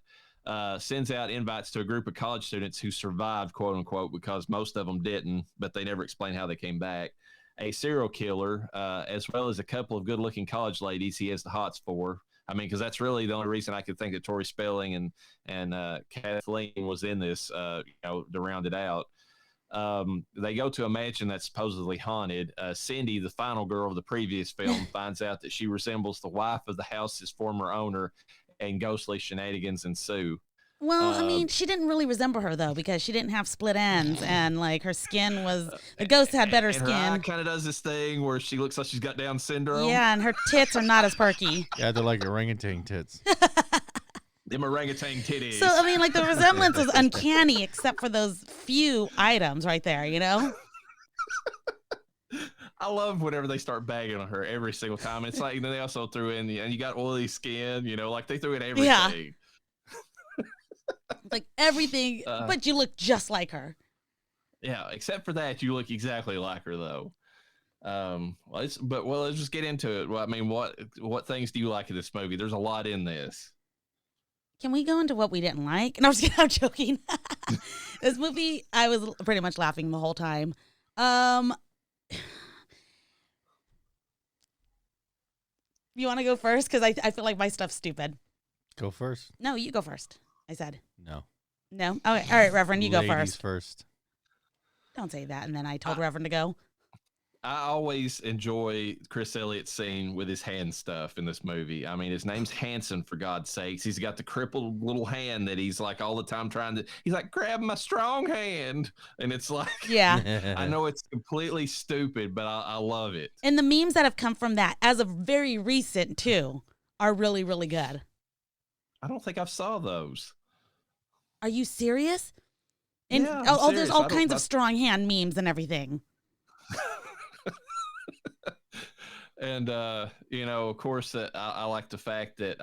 sends out invites to a group of college students who survived, quote unquote, because most of them didn't, but they never explain how they came back. A serial killer, as well as a couple of good looking college ladies he has the hots for. I mean, because that's really the only reason I could think that Tori Spelling and Kathleen was in this, to round it out. They go to a mansion that's supposedly haunted. Cindy, the final girl of the previous film, finds out that she resembles the wife of the house's former owner, and ghostly shenanigans ensue. Well, I mean, she didn't really resemble her, though, because she didn't have split ends, and like her skin was, the ghost had better skin. Her eye kind of does this thing where she looks like she's got Down syndrome. Yeah, and her tits are not as perky. Yeah, they're like orangutan tits. Them orangutan titties. So, I mean, like, the resemblance is uncanny, except for those few items right there, I love whenever they start bagging on her every single time. It's like, they also threw in, and you got oily skin, like they threw in everything. Yeah. Like everything, but you look just like her. Yeah, except for that, you look exactly like her, though. Let's just get into it. Well, I mean, what things do you like in this movie? There's a lot in this. Can we go into what we didn't like? No, I'm joking. This movie, I was pretty much laughing the whole time. You want to go first? Because I feel like my stuff's stupid. Go first. No, you go first. I said. No. No? Okay. All right, Reverend, you go Ladies first. first. Don't say that. And then I told Reverend to go. I always enjoy Chris Elliott's scene with his hand stuff in this movie. I mean, his name's Hanson, for God's sakes. He's got the crippled little hand that he's like all the time he's like, grab my strong hand. And it's like, yeah, I know it's completely stupid, but I love it. And the memes that have come from that, as of very recent too, are really, really good. I don't think I've saw those. Are you serious? And yeah, there's all kinds of strong hand memes and everything. And of course, I like the fact that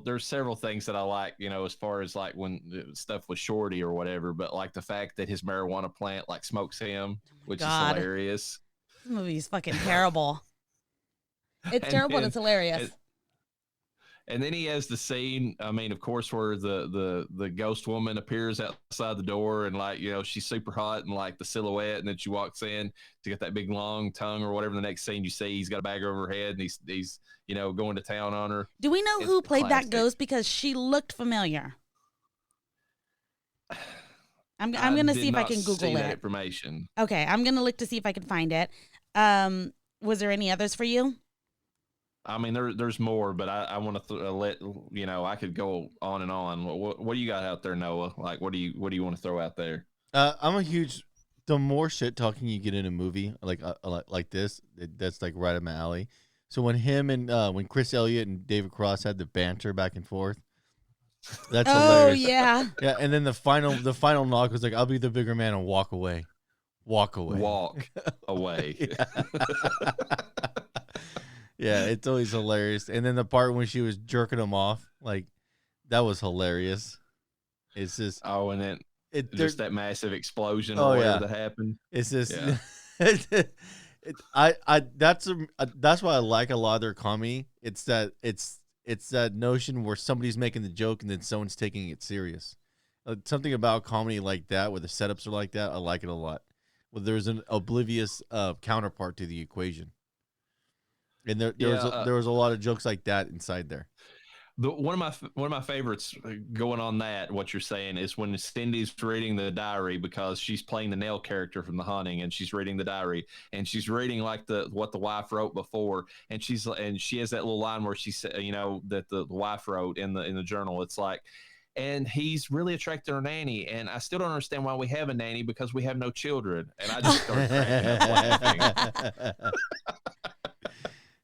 there's several things that I like, as far as like when the stuff was Shorty or whatever, but like the fact that his marijuana plant like smokes him, which is God. hilarious. This movie is fucking terrible. It's And terrible, then- and it's hilarious. And then he has the scene, of course, where the ghost woman appears outside the door and like, she's super hot and like the silhouette, and then she walks in to get that big long tongue or whatever. The next scene you see, he's got a bag over her head and he's going to town on her. Do we know It's who played classic. that ghost? Because she looked familiar. I'm I going to did see if I not can Google see that it. information. Okay, I'm going to look to see if I can find it. Was there any others for you? There's more, but I want to let I could go on and on. What do you got out there, Noah? Like, what do you want to throw out there? I'm a huge. The more shit talking you get in a movie like this, that's like right up my alley. So when him and when Chris Elliott and David Cross had the banter back and forth, that's hilarious. Yeah. Yeah, and then the final knock was like, "I'll be the bigger man and walk away." Walk away. Walk away. Yeah, it's always hilarious. And then the part when she was jerking him off, like that was hilarious. It's just Oh, and then just that massive explosion Oh, or whatever yeah. that happened. It's just Yeah. that's why I like a lot of their comedy. It's that notion where somebody's making the joke and then someone's taking it serious. Something about comedy like that, where the setups are like that, I like it a lot. Where there's an oblivious counterpart to the equation, and there was a lot of jokes like that inside there. One of my favorites going on that, what you're saying, is when Cindy's reading the diary, because she's playing the Nell character from The Haunting, and she's reading the diary, and she's reading like what the wife wrote before, and she has that little line where she said, that the wife wrote in the journal. It's like, and he's really attracted to her nanny, and I still don't understand why we have a nanny, because we have no children. And I just started cracking up laughing.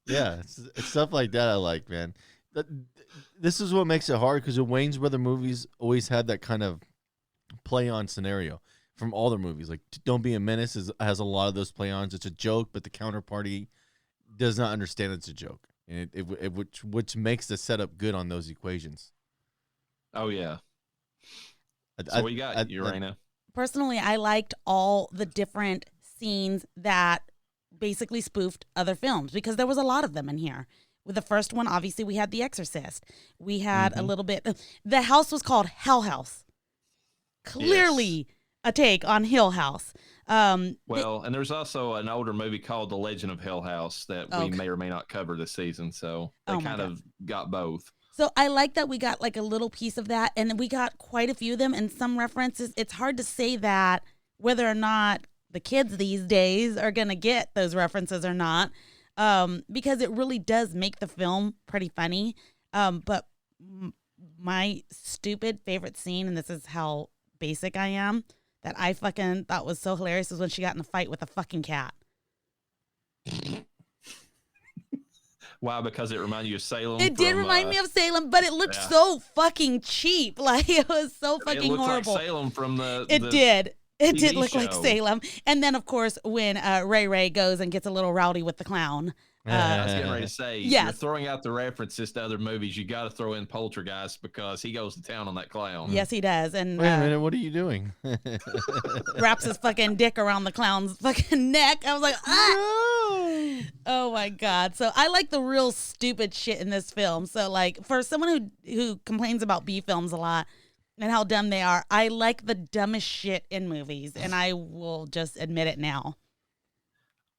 Yeah, it's stuff like that I like, man. This is what makes it hard, because the Wayne's Brother movies always had that kind of play on scenario from all their movies. Like Don't Be a Menace has a lot of those play ons. It's a joke, but the counterparty does not understand it's a joke, and which makes the setup good on those equations. Oh yeah. So what you got, Llareyna? Personally, I liked all the different scenes that basically spoofed other films, because there was a lot of them in here. With the first one, obviously, we had The Exorcist. We had a little bit. The house was called Hell House. Clearly a take on Hill House. And there's also an older movie called The Legend of Hill House that we may or may not cover this season. So they kind of got both. So I like that we got like a little piece of that, and we got quite a few of them and some references. It's hard to say that whether or not the kids these days are going to get those references or not, because it really does make the film pretty funny. But my stupid favorite scene, and this is how basic I am, that I fucking thought was so hilarious, is when she got in a fight with a fucking cat. Why? Because it reminded you of Salem? It did remind me of Salem, but it looked so fucking cheap. Like, it was so fucking it looked horrible. Like Salem from the. It did. It TV did look show. like Salem. And then, of course, when Ray goes and gets a little rowdy with the clown. I was getting ready to say, yes. You're throwing out the references to other movies. You got to throw in Poltergeist, because he goes to town on that clown. Yes, he does. And Wait a minute, what are you doing? wraps his fucking dick around the clown's fucking neck. I was like, ah! Oh my God. So I like the real stupid shit in this film. So like, for someone who complains about B films a lot and how dumb they are, I like the dumbest shit in movies, and I will just admit it now.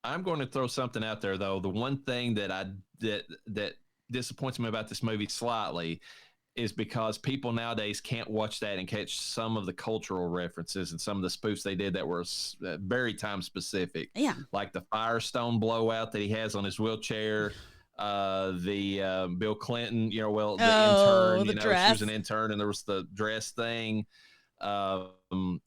I'm going to throw something out there, though. The one thing that that disappoints me about this movie slightly is because people nowadays can't watch that and catch some of the cultural references and some of the spoofs they did that were very time specific. Yeah. Like the Firestone blowout that he has on his wheelchair. The Bill Clinton, the intern, the dress. She was an intern, and there was the dress thing.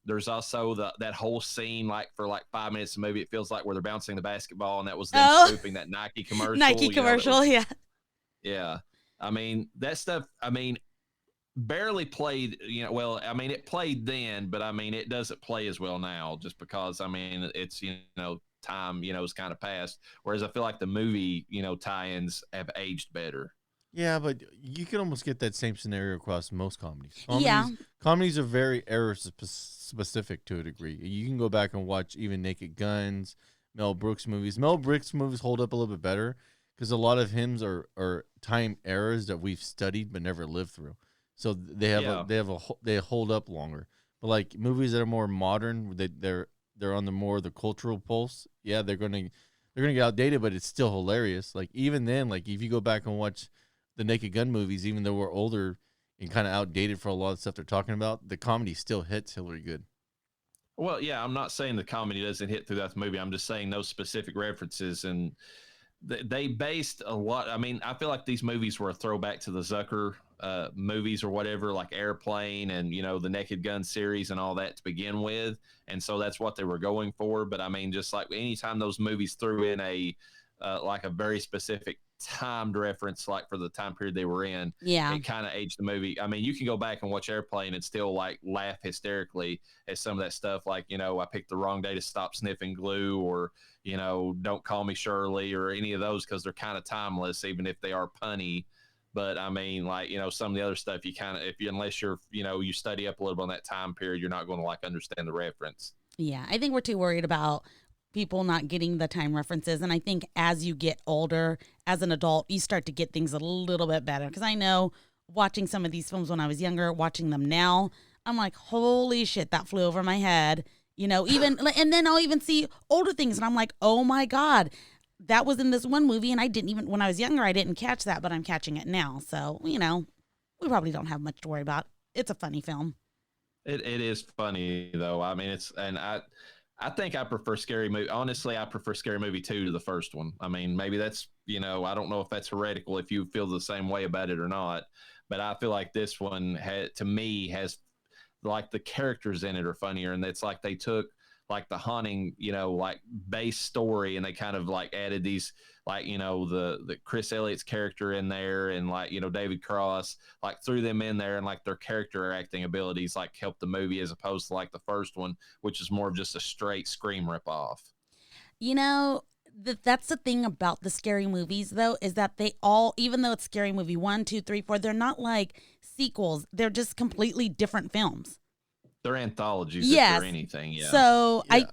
There's also that whole scene, like for like 5 minutes of the movie, it feels like, where they're bouncing the basketball, and that was them spoofing that Nike commercial. Nike commercial, yeah. Yeah. I mean, that stuff, barely played, it played then, but it doesn't play as well now, just because, it's, time, is kind of passed. Whereas I feel like the movie, tie-ins have aged better. Yeah, but you can almost get that same scenario across most comedies. Yeah. Comedies are very era specific to a degree. You can go back and watch even Naked Guns, Mel Brooks movies. Mel Brooks movies hold up a little bit better because a lot of hymns are time eras that we've studied but never lived through. So they hold up longer. But like movies that are more modern, they're on the cultural pulse. Yeah, they're gonna get outdated, but it's still hilarious. Like even then, like if you go back and watch the Naked Gun movies, even though we're older and kind of outdated for a lot of stuff they're talking about, the comedy still hits Hillary good. Well, yeah, I'm not saying the comedy doesn't hit through that movie. I'm just saying those specific references, and they based a lot. I mean, I feel like these movies were a throwback to the Zucker movies or whatever, like Airplane and, the Naked Gun series and all that to begin with. And so that's what they were going for. But I mean, just like anytime those movies threw in a very specific timed reference, like for the time period they were in, it kind of aged the movie. I mean, you can go back and watch Airplane and still like laugh hysterically at some of that stuff, like I picked the wrong day to stop sniffing glue, or Don't Call Me Shirley, or any of those, because they're kind of timeless even if they are punny. But I mean, like, some of the other stuff you kind of, unless you're you study up a little bit on that time period, you're not going to like understand the reference. Yeah, I think we're too worried about people not getting the time references. And I think as you get older, as an adult, you start to get things a little bit better. Because I know watching some of these films when I was younger, watching them now, I'm like, holy shit, that flew over my head. Even, and then I'll even see older things and I'm like, oh my God, that was in this one movie. And I didn't even, when I was younger, I didn't catch that, but I'm catching it now. So, we probably don't have much to worry about. It's a funny film. It is funny though. I mean, I think I prefer Scary Movie. Honestly, I prefer Scary Movie 2 to the first one. I mean, maybe that's, I don't know if that's heretical, if you feel the same way about it or not. But I feel like this one, to me, has, like, the characters in it are funnier. And it's like they took, like, the haunting, like, base story, and they kind of, like, added these, like, the Chris Elliott's character in there, and, like, David Cross, like, threw them in there, and, like, their character acting abilities, like, helped the movie, as opposed to, like, the first one, which is more of just a straight Scream ripoff. That's the thing about the scary movies, though, is that they all, even though it's Scary Movie 1, 2, 3, 4, they're not like sequels. They're just completely different films. They're anthologies, if they're anything. Yeah. So yeah,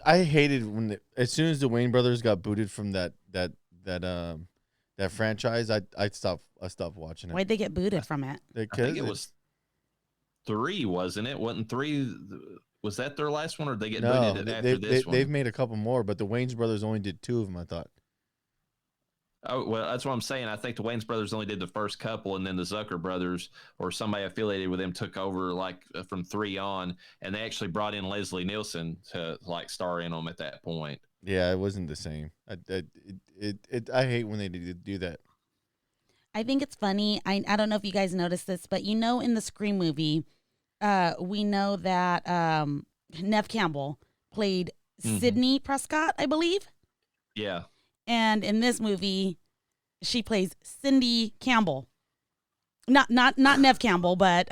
I hated when as soon as the Wayne brothers got booted from that franchise, I stopped watching it. Why'd they get booted from it? I think it was 3, wasn't it? Wasn't 3? Was that their last one, or did they get booted after this one? They've made a couple more, but the Wayne's brothers only did 2 of them, I thought. Oh, well, that's what I'm saying. I think the Wayans brothers only did the first couple, and then the Zucker brothers or somebody affiliated with them took over, like, from 3 on, and they actually brought in Leslie Nielsen to, like, star in them at that point. Yeah, it wasn't the same. I hate when they do that. I think it's funny. I don't know if you guys noticed this, but in the Scream movie, we know that Neve Campbell played Sidney Prescott, I believe. Yeah. And in this movie, she plays Cindy Campbell. Not Neve Campbell, but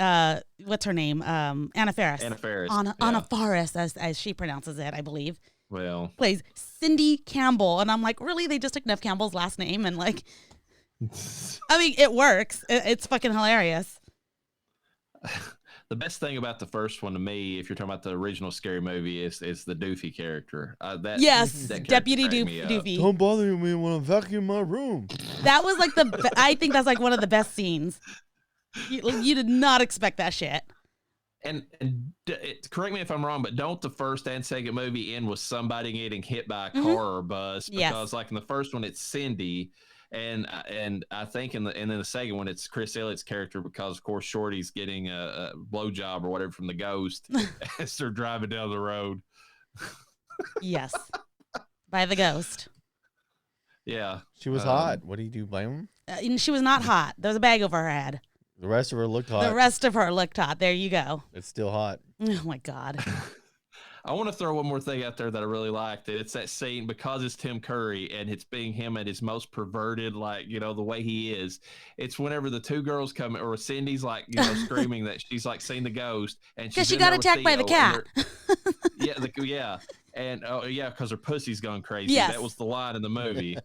what's her name? Anna Faris. Anna Faris. Anna Faris, as she pronounces it, I believe. Well, plays Cindy Campbell, and I'm like, really? They just took Neve Campbell's last name and like, I mean, it works. It's fucking hilarious. The best thing about the first one to me, if you're talking about the original Scary Movie, is the Doofy character. That Deputy Doofy. Don't bother me when I vacuum my room. That was like I think that's like one of the best scenes. You did not expect that shit. And correct me if I'm wrong, but don't the first and second movie end with somebody getting hit by a car or bus? Because like in the first one, it's Cindy. And I think in the second one, it's Chris Elliott's character, because of course Shorty's getting a blowjob or whatever from the ghost as they're driving down the road. Yes, by the ghost. Yeah, she was hot. What do you do? Blame him? She was not hot. There was a bag over her head. The rest of her looked hot. The rest of her looked hot. There you go. It's still hot. Oh my God. I want to throw one more thing out there that I really liked. It's that scene, because it's Tim Curry and it's being him at his most perverted, like, the way he is. It's whenever the two girls come, or Cindy's like, screaming that she's like seen the ghost, and because she got attacked by the cat. Yeah. And oh yeah, because her pussy's gone crazy. Yes. That was the line in the movie.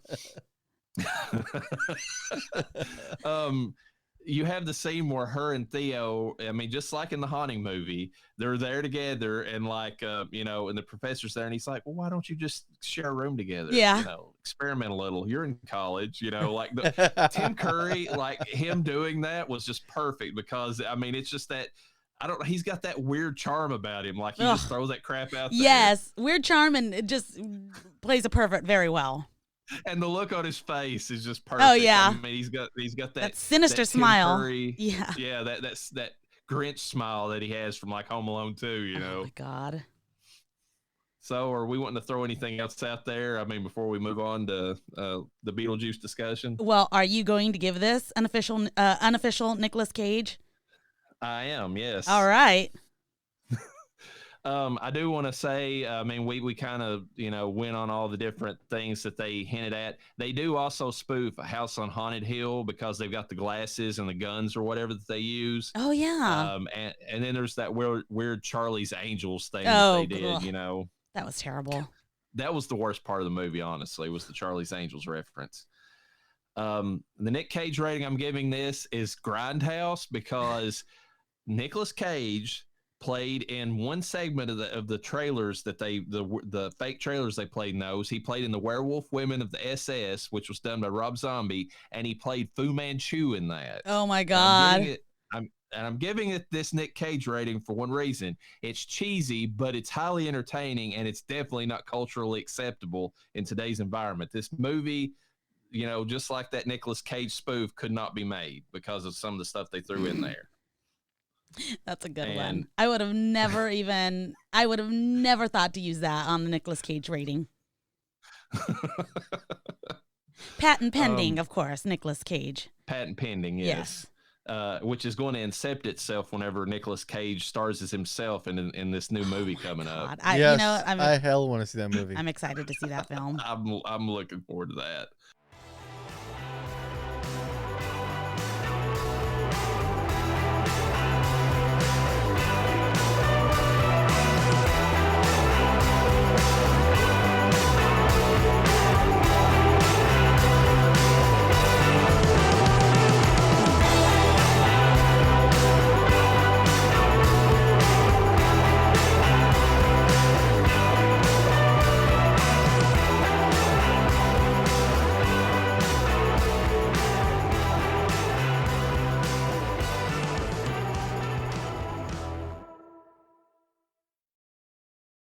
You have the scene where her and Theo, I mean, just like in the Haunting movie, they're there together, and like, you know, and the professor's there, and he's like, well, why don't you just share a room together? Yeah. You know, experiment a little. You're in college, you know, like Tim Curry, like him doing that was just perfect because, I mean, it's just that, I don't know, he's got that weird charm about him. Like he just throws that crap out there. Yes. Weird charm, and it just plays a pervert very well. And the look on his face is just perfect. Oh yeah, I mean, he's got that sinister smile. Curry, yeah, that's that Grinch smile that he has from like Home Alone 2, you know. Oh my God. So, are we wanting to throw anything else out there? I mean, before we move on to the Beetlejuice discussion. Well, are you going to give this an unofficial Nicolas Cage? I am, yes. All right. I do want to say, I mean, we kind of, you know, went on all the different things that they hinted at. They do also spoof a House on Haunted Hill because they've got the glasses and the guns or whatever that they use. Oh yeah. And then there's that weird Charlie's Angels thing Oh, that they did. You know, that was terrible. That was the worst part of the movie, honestly, was the Charlie's Angels reference. The Nick Cage rating I'm giving this is Grindhouse because Nicolas Cage played in one segment of the trailers that the fake trailers they played in those. He played in the Werewolf Women of the SS, which was done by Rob Zombie, and he played Fu Manchu in that. Oh my God. I'm giving it this Nick Cage rating for one reason. It's cheesy, but it's highly entertaining, and it's definitely not culturally acceptable in today's environment. This movie, you know, just like that Nicolas Cage spoof, could not be made because of some of the stuff they threw in there. That's a good one. I would have never thought to use that on the Nicolas Cage rating. Patent pending, of course, Nicolas Cage. Patent pending, yes. Which is going to incept itself whenever Nicolas Cage stars as himself in this new movie coming up. I hell want to see that movie. I'm excited to see that film. I'm looking forward to that.